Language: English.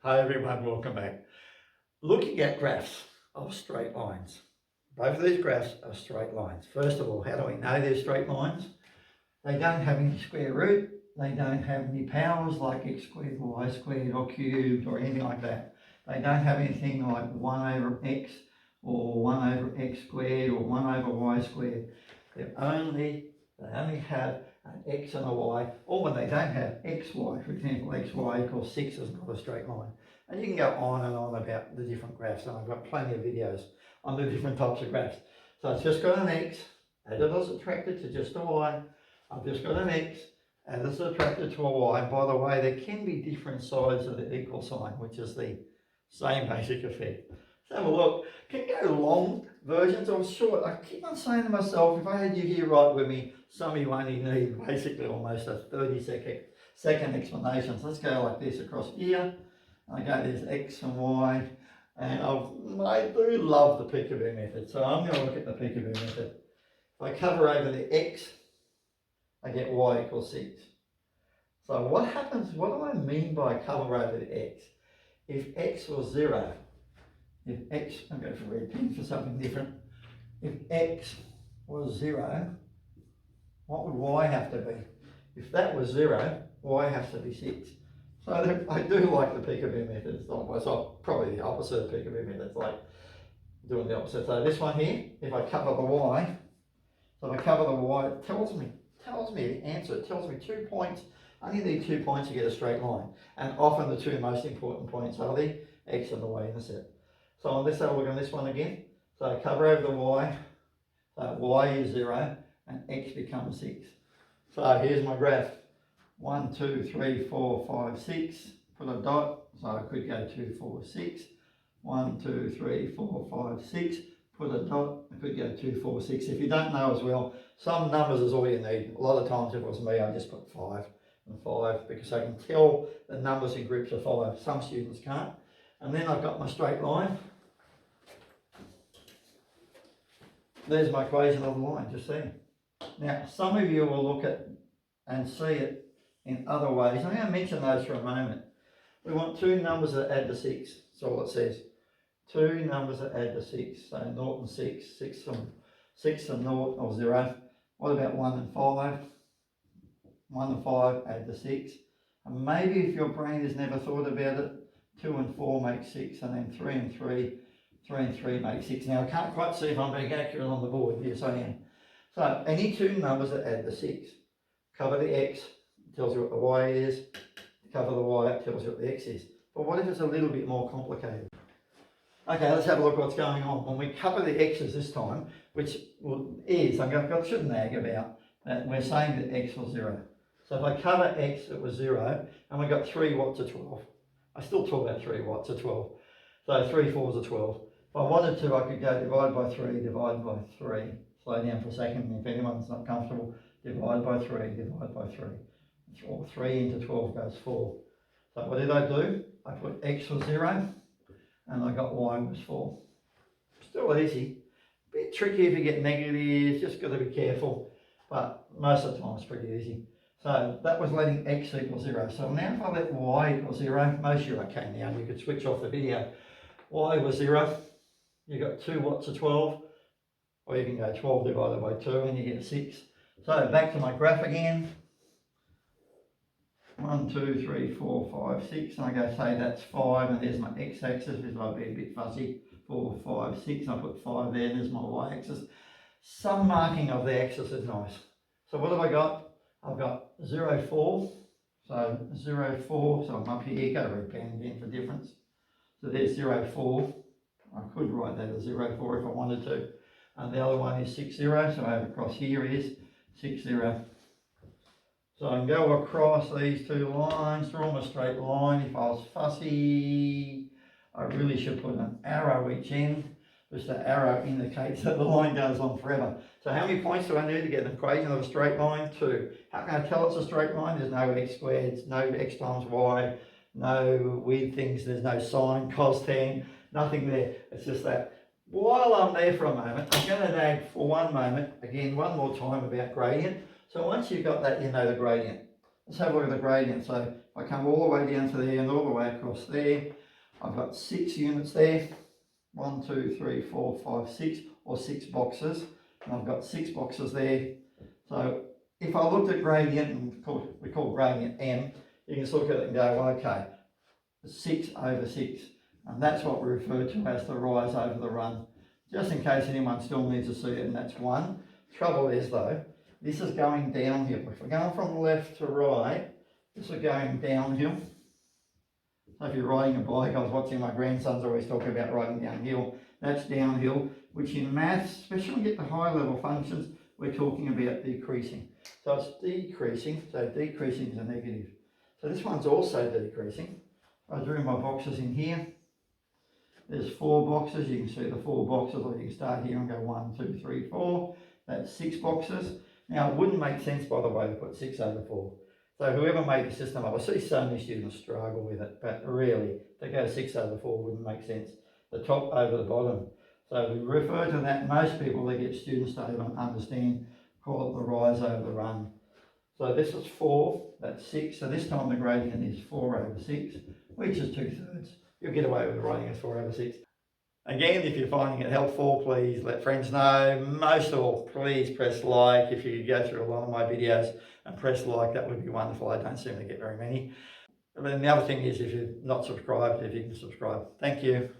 Hi everyone, welcome back. Looking at graphs of straight lines. Both of these graphs are straight lines. First of all, how do we know they're straight lines? They don't have any square root. They don't have any powers like x squared or y squared or cubed or anything like that. They don't have anything like 1 over x or 1 over x squared or 1 over y squared. They only have an x and a y, or when they don't have xy, for example, xy equals 6 is not a straight line. And you can go on and on about the different graphs, and I've got plenty of videos on the different types of graphs. So it's just got an x, added or subtracted to just a y. I've just got an x, added or subtracted to a y. By the way, there can be different sides of the equal sign, which is the same basic effect. Let's have a look. Can go long versions or short. I keep on saying to myself, if I had you here right with me, some of you only need basically almost a 30-second explanation. So let's go like this across here. Okay, there's x and y, and I do love the peekaboo method. So I'm going to look at the peekaboo method. If I cover over the x, I get y equals 6. So what happens, what do I mean by cover over the x? If x was 0, if x, I'm going for red pen for something different. If x was 0, what would y have to be? If that was 0, y has to be 6. So I do like the peekaboo method. It's probably the opposite of peekaboo method. It's like doing the opposite. So this one here, if I cover the y, so if I cover the y, it tells me the answer. It tells me 2 points. I only need 2 points to get a straight line. And often the two most important points are the x and the y-intercept. So let's have a look on this one again. So I cover over the y, so y is 0 and x becomes 6. So here's my graph. 1, 2, 3, 4, 5, 6. Put a dot, so I could go 2, 4, 6. 1, 2, 3, 4, 5, 6. Put a dot, I could go 2, 4, 6. If you don't know as well, some numbers is all you need. A lot of times if it was me, I just put 5 and 5 because I can tell the numbers in groups of 5. Some students can't. And then I've got my straight line. There's my equation of the line, just see. Now, some of you will look at and see it in other ways. I'm going to mention those for a moment. We want two numbers that add to 6. That's all it says. Two numbers that add to 6. So 0 and 6. 6 and 0 or 0. What about 1 and 5? 1 and 5 add to 6. And maybe if your brain has never thought about it, 2 and 4 make 6, and then 3 and 3. 3 and 3 make 6. Now I can't quite see if I'm being accurate on the board. Yes, I am. So any two numbers that add to 6. Cover the x, it tells you what the y is. Cover the y, it tells you what the x is. But what if it's a little bit more complicated? Okay, let's have a look at what's going on. When we cover the x's this time, which is, I shouldn't nag about, we're saying that x was 0. So if I cover x, it was 0, and we got 3 watts of 12. I still talk about 3 watts of 12. So 3 fours are 12. If I wanted to, I could go divide by 3, divide by 3. Slow down for a second, if anyone's not comfortable. Divide by 3, divide by 3. 3 into 12 goes 4. So what did I do? I put x was 0, and I got y was 4. Still easy. A bit tricky if you get negatives, just got to be careful. But most of the time it's pretty easy. So that was letting x equal 0. So now if I let y equal 0, most of you are okay now, you could switch off the video. Y was 0, you got 2 watts of 12, or you can go 12 divided by 2 and you get 6. So back to my graph again. 1, 2, 3, 4, 5, 6, and I go say that's 5, and there's my x-axis, which I'll be a bit fuzzy. 4, 5, 6, I put 5 there, and there's my y-axis. Some marking of the axis is nice. So what have I got? I've got 0, 4, so 0, 4, so I'm up here, go red pen again for difference. So there's 0, 4, I could write that as 0, 4 if I wanted to. And the other one is 6, 0, so over across here is 6, 0. So I can go across these two lines, draw them a straight line. If I was fussy, I really should put an arrow each end. Just the arrow indicates that the line goes on forever. So how many points do I need to get an equation of a straight line? 2. How can I tell it's a straight line? There's no x squared, no x times y, no weird things, there's no sine, cos, tan, nothing there. It's just that. While I'm there for a moment, I'm going to nag for one moment, again, one more time about gradient. So once you've got that, you know the gradient. let's have a look at the gradient. So if I come all the way down to there and all the way across there, I've got 6 units there. 1, 2, 3, 4, 5, 6, or 6 boxes. And I've got 6 boxes there. So if I looked at gradient, and we call gradient M, you can just look at it and go, well, okay, 6 over 6. And that's what we refer to as the rise over the run. Just in case anyone still needs to see it, and that's 1. Trouble is though, this is going downhill. If we're going from left to right, this is going downhill. So if you're riding a bike, I was watching my grandsons always talk about riding downhill. That's downhill, which in maths, especially when we get to high level functions, we're talking about decreasing. So it's decreasing, so decreasing is a negative. So this one's also decreasing. I drew my boxes in here. There's 4 boxes. You can see the 4 boxes, or you can start here and go 1, 2, 3, 4. That's 6 boxes. Now it wouldn't make sense, by the way, to put 6 over 4. So whoever made the system up, I see so many students struggle with it, but really, to go 6 over 4 wouldn't make sense. The top over the bottom. So we refer to that, most people that get students to even understand, call it the rise over the run. So this is 4, that's 6. So this time the gradient is 4 over 6, which is 2/3. You'll get away with writing as 4 over 6. Again, if you're finding it helpful, please let friends know. Most of all, please press like. If you go through a lot of my videos and press like, that would be wonderful. I don't seem to get very many. And then the other thing is, if you're not subscribed, if you can subscribe. Thank you.